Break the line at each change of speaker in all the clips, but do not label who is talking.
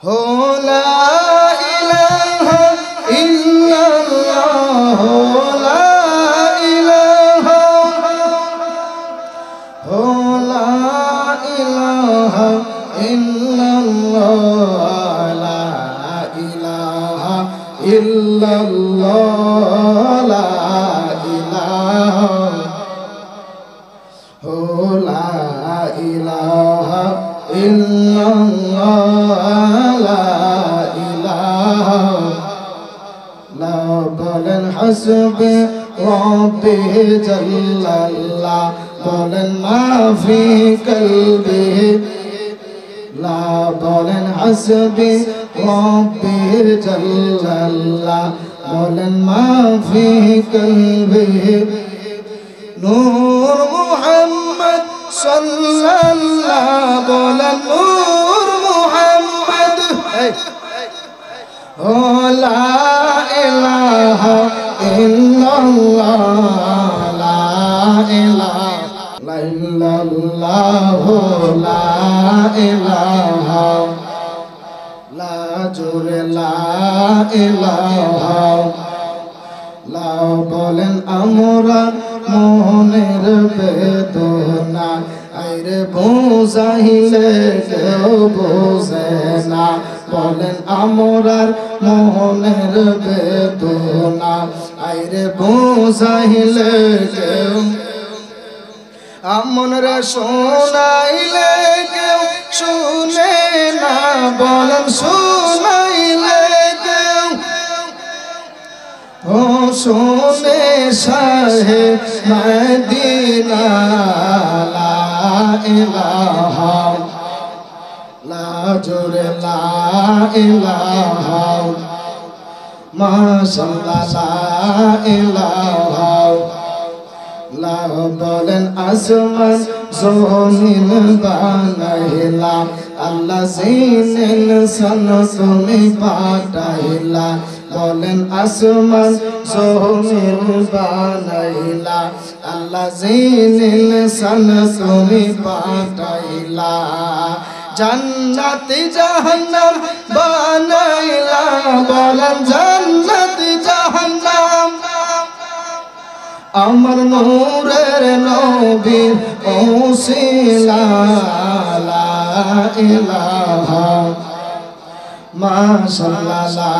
हो ला इलाहा इल्लल्लाह हो ला इलाहा हो ला इलाहा इल्लल्लाह ला इलाहा इल्लल्लाह ला इलाहा हो ला इलाहा इल्लल्लाह ला इलाहा ला बोलन हस्बी रब्बी जल्लल्लाह बोलन माफी कल्बी ला बोलन हस्बी रब्बी जल्लल्लाह बोलन माफी कल्बी नूर मुहम्मद सल्लल्लाह बोलन नूर मुहम्मद हो ला इलाहा इल्लल्लाह ला इलाहा इल्लल्लाह हो ला इलाहा ला जुरे ला इलाहा ला बोलेन আমরা মনের বেদনা আইরে বুঝাইলে কেউ বোঝে না বলেন আমরার মনের বেদনা আইরে বুঝাইলে কেউ আমনরে শোনাইলে কেউ শুনে না বলেন শোনাইলে কেউ ও শুনে শাহে মদিনা লা ইলাহা লা জুরে লা ইলাহা মাশাআল্লাহ লা ইলাহা লা বলেন আসমান জমিন বানাইলা আল্লাহ জিন ইনসান তুমি পাঠাইলা বলেন আসমান জমিন বানাইলা আল্লাহ জিন ইনসান তুমি পাঠাইলা জান্নাত জাহান্নাম বানাইলা বলেন জান্নাত জাহান্নাম আমার নূরের নবীর ওসিলা লা ইলাহা মাশাআল্লাহ লা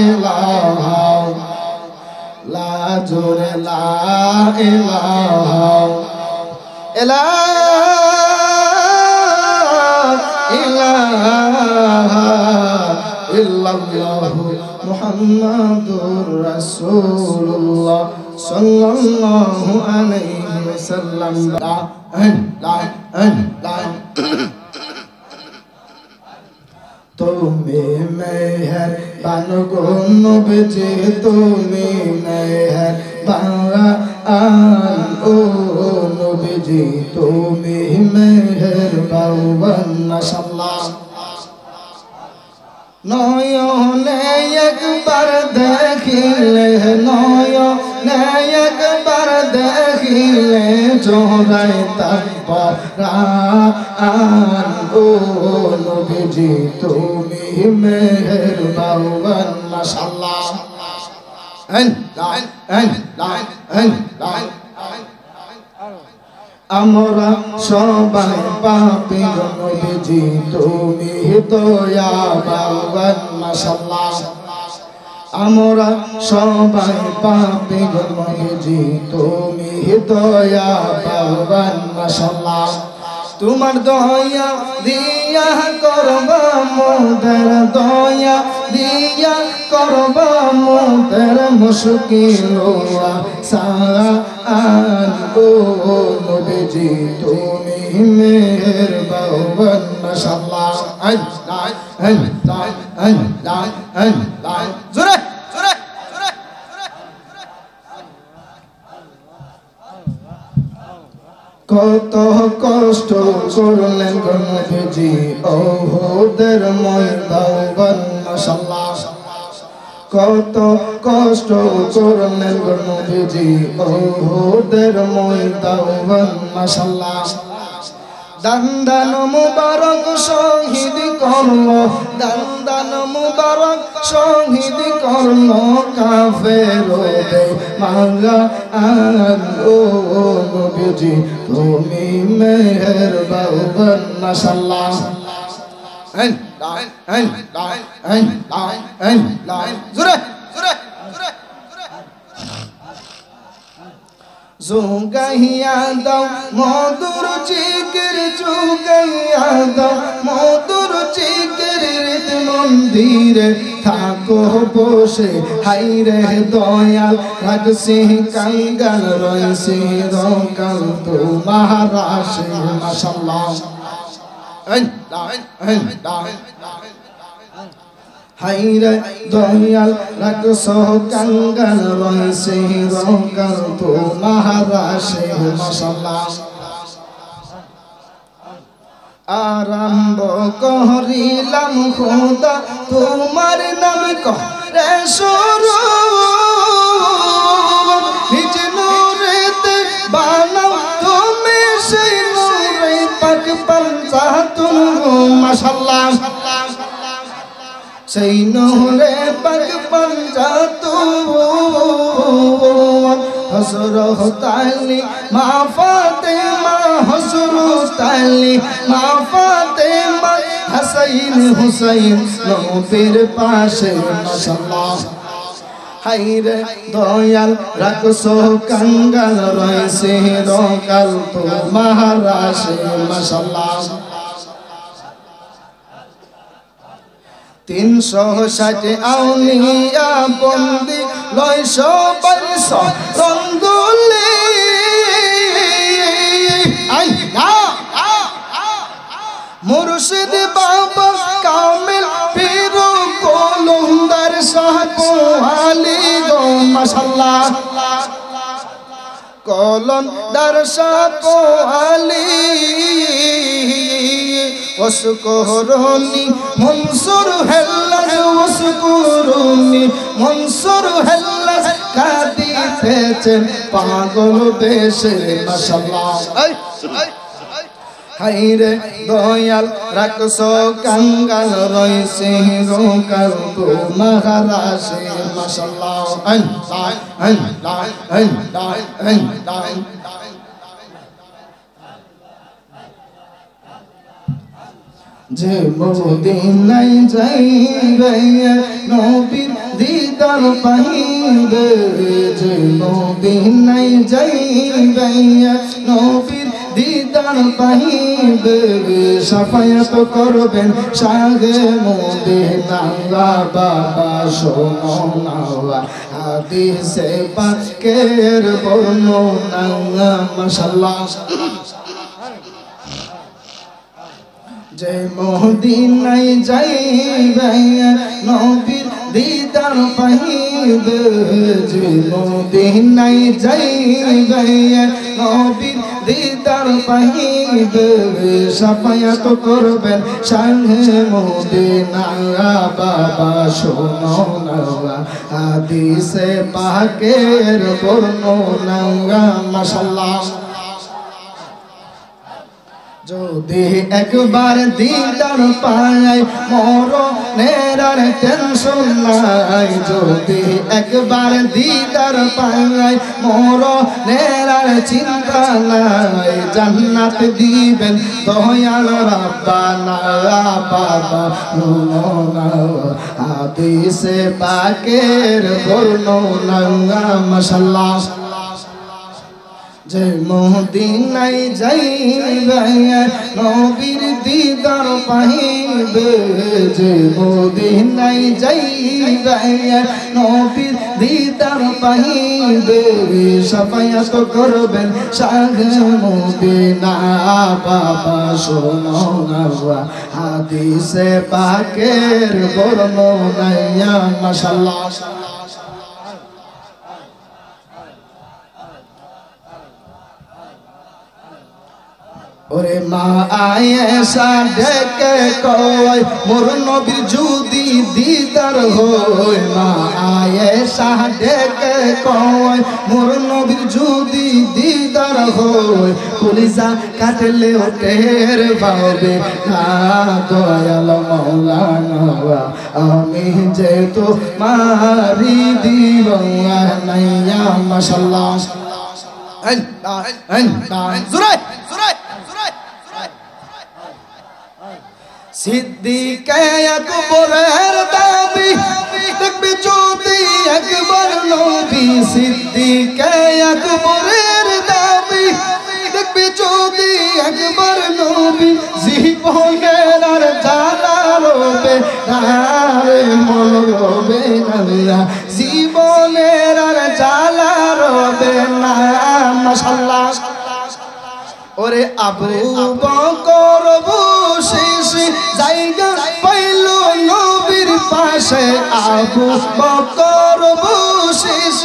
ইলাহা লা জুরে লা ইলাহা ইলাহা ইল্লাল্লাহু মুহাম্মাদুর রাসূলুল্লাহ sallallahu alaihi wasallam la তুমি মেহেরবান গো নবী তুমি মেহেরবান ও নবী তুমি মেহেরবান মাশাআল্লাহ নয়নে একবার দেখিলে নয়নে একবার দেখিলে জোড়াই তারপরান ও নবীজি তুমি মেহেরবান মাশাআল্লাহ আমরা সবাই পাপী নবীজি তুমি দয়াবান মাশাআল্লাহ আমরা সবাই পাপী নবীজি তুমি দয়াবান মাশাআল্লাহ তোমার দয়া দিয়া করবা মোদের দয়া দিয়া করবা মোদের মুশকিল আসান ও নবীজি তুমি মেহেরবান মাশাআল্লাহ জোরে কত কষ্ট করলেন নবীজি ওহুদের ময়দান মাশাআল্লাহ কত কষ্ট করলেন নবীজি ওহুদের ময়দান মাশাআল্লাহ দান মুবারক শহীদ করলো দান মুবারক শহীদ করলো কাফের মাঙ্গা ও নবীজি তুমি মেহেরবান মাশাআল্লাহ জোরে জুগাইয়া দাও মধুর জিকির জুগাইয়া দাও মধুর জিকির হৃদ মন্দিরে থাকো বসে হাইরে দয়াল রাখছি কাঙ্গাল রয়েছি রকাল তোমার আসে মাশাআল্লাহ হাইরে দয়াল রাখছো কাঙ্গাল রয়েছে রকাল তোমার আসে মাশাআল্লাহ আরম্ভ করিলাম খোদা তোমার নাম করে শুরু নিজ নূরেতে বানাও তুমি সেই নূরে পাক পঞ্চাতুন মাশাআল্লাহ সেই নূরে পাক পঞ্চাতুন হযরত আলী মা ফাতেমা হযরত আলী মা ফাতেমা হাসাইন হুসাইন নবীর পাশে মাশাআল্লাহ হাইরে দয়াল রাখছো কাঙ্গাল রয়েছে রকাল তোমার আসে মাশাআল্লাহ 360 আউলিয়া বন্দি 900 রঙ্গুলি মুর্শিদ বাবা কামিল পীর কলন্দার শাহ কোহালি গো মাশাআল্লাহ কলন্দার শাহ কোহালি ওয়াসকুরুনি মনসুর হেল্লাস ওয়াসকুরুনি মনসুর হেল্লাস কাঁদিতেছেন পাগল বেশে মাশাআল্লাহ হাইরে দয়াল রাখছো কাঙ্গাল রয়েছে রকাল তোমার আসে মাশাআল্লাহ যে মদিনায় যাইবে নবীর দিদার পাইবে যে মদিনায় যাইবে নবীর দিদার পাইবে শাফায়াত করবেন শাহে মদিনা বাবা শোনো না হাদিসে পাকের বর্ণনা মাশাআল্লাহ যে মদিনায় যাইবে নবীর দিদার পাইবে যে মদিনায় যাইবে নবীর দিদার পাইবে শাফায়াত করবেন শাহে মদিনা বাবা শোনো না হাদিসে পাকের বর্ণনা মাশাআল্লাহ যদি একবার দিদার পাই মরণের আর টেনশন নাই যদি একবার দিদার পাই মরণের আর চিন্তা নাই জান্নাত দিবেন দয়াল রাব্বানা বাবা নুনা হাদিসে পাকের বর্ণনা মাশাআল্লাহ যে মদিনায় যাইবে নবীর দিদার পাইবে যে মদিনায় যাইবে নবীর দিদার পাইবে শাফায়াত করবেন শাহে মদিনা বাবা শোনো না হাদিসে পাকের বর্ণনা মাশাআল্লাহ ওরে মা আয়েশা ডেকে কয় মোর নবীর যদি দিদার হয় মা আয়েশা ডেকে কয় মোর নবীর যদি দিদার হয় কলিজা কাটলে টের পাবে না দয়াল মাওলানা আমি যে তো মারি দিওয়ানা মাশাআল্লাহ জোরে সিদ্দিকে আকবরের দাবি দেখবি যদি একবার নবী সিদ্দিকে আকবরের দাবি দেখবি যদি একবার নবী জীবনের আর জ্বালা রবে রে মন রবে না জীবনের আর জ্বালা রবে না মাশাআল্লাহ ওরে আবু বকর বসিস জায়গা পাইল নবীর পাশে আবু বকর বসিস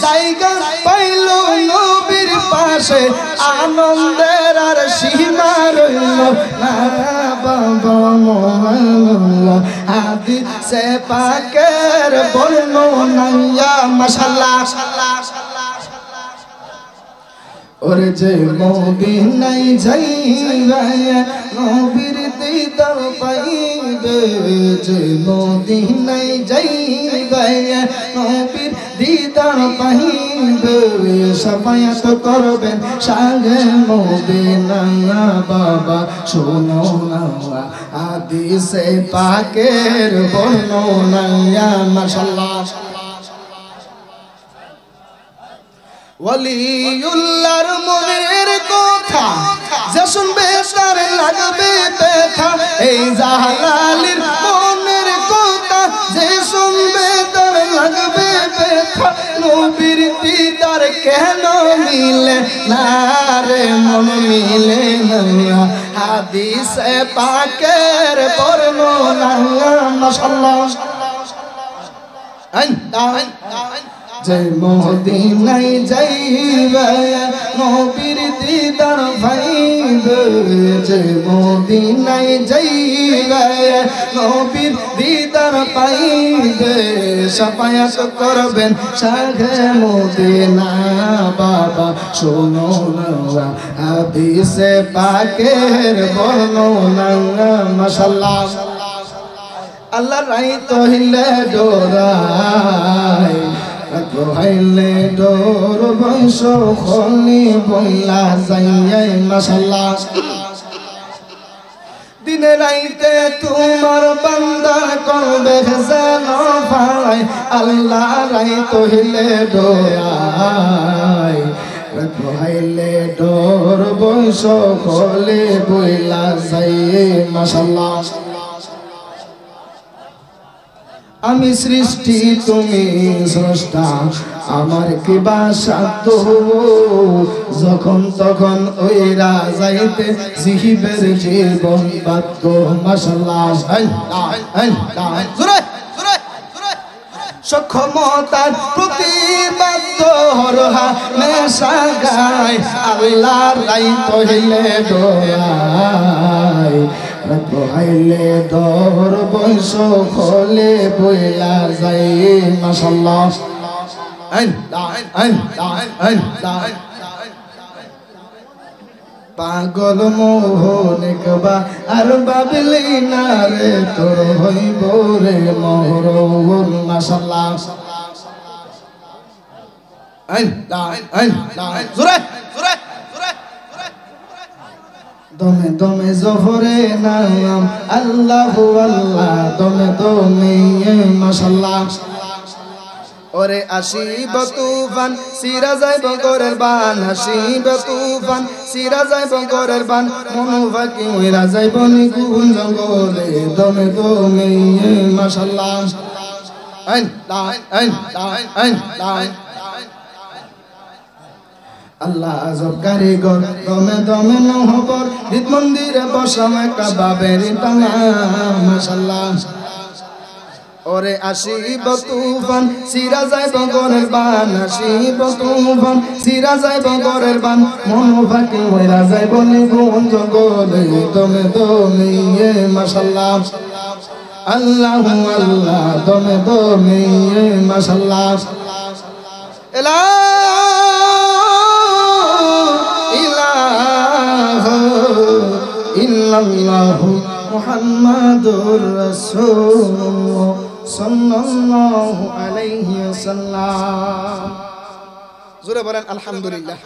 জায়গা পাইল নবীর পাশে আনন্দের আর সীমা রইল না বাবা মোহাম্মদ হাদিসে পাকের বর্ণনা মাশাআল্লাহ ওরে যে মদিনায় যাইবে নবীর দিদার পাইবে যে মদিনায় যাইবে নবীর দিদার পাইবে শাফায়াত করবেন সাগে মদিনা বাবা শোনো না হাদিসে পাকের বর্ণনা মাশাআল্লাহ ওয়ালিউল্লাহর মনের কথা যে শুনবে তার লাগবে ব্যথা এই জালালির মনের কথা যে শুনবে তার লাগবে ব্যথা নবীর দিদার কেন মিলে না রে মন মিলে না হাদিসে পাকের বর্ণনা মাশাআল্লাহ যে মদিনায় যাইবে নবীর দিদার পাইবে যে মদিনায় যাইবে নবীর দিদার পাইবে শাফায়াত করবেন শাহে মদিনা বাবা শোনো না হাদিসে পাকের বর্ণনা মাশাআল্লাহ আল্লাহ রাই তহিলে ডোরাই হাইলে ডোর বংশ খনি বইলা যাই মাশাআল্লাহ দিনে রাইতে তোমার বান্দা করবে যেন ভাই আল্লাহ রাই তহিলে ডোরাই হাইলে ডোর বংশ খনি বইলা যাই মাশাআল্লাহ আমি সৃষ্টি তুমি স্রষ্টা আমার কি বা সাধ্য যখন তখন ওইরা যাইতে জিহিবের জীবন বাধ্য মাশাআল্লাহ সক্ষমতার প্রতিবাদ্য হরহা মেশা গায় আল্লাহ রাই তহিলে ডোরাই হাইলে দর বংশ খোলে বইলা যাই মাশাআল্লাহ পাগল মোহন একবা আর বাবলি না রে তোর হইব রে মরণ মাশাআল্লাহ দমে দমে জোহরে নাম আল্লাহু আল্লাহ দমে দমে মাশাআল্লাহ ওরে আসিব তুফান সিরা যাইব গরের বান আসিব তুফান সিরা যাইব গরের বান মনো ফাকি হইরা যাইব নিগুণ জঙ্গলে দমে দমে মাশাআল্লাহ আল্লাহ আজব কারিগর দমে দমে নহবর ঈদ মন্দিরে বসামে কাবাবের টানা মাশাআল্লাহ ওরে আসিব তুফান সিরা যাইব গরের বান আসিব তুফান সিরা যাইব গরের বান মন ফাঁকি হইরা যাইব নিগুণ জগলে দমে দমে মাশাআল্লাহ আল্লাহ আল্লাহ দমে দমে মাশাআল্লাহ লা ইলাহা ইল্লাল্লাহ মুহাম্মাদুর রাসূলুল্লাহ সাল্লাল্লাহু আলাইহি ওয়াসাল্লাম। জোরে বলেন আলহামদুলিল্লাহ।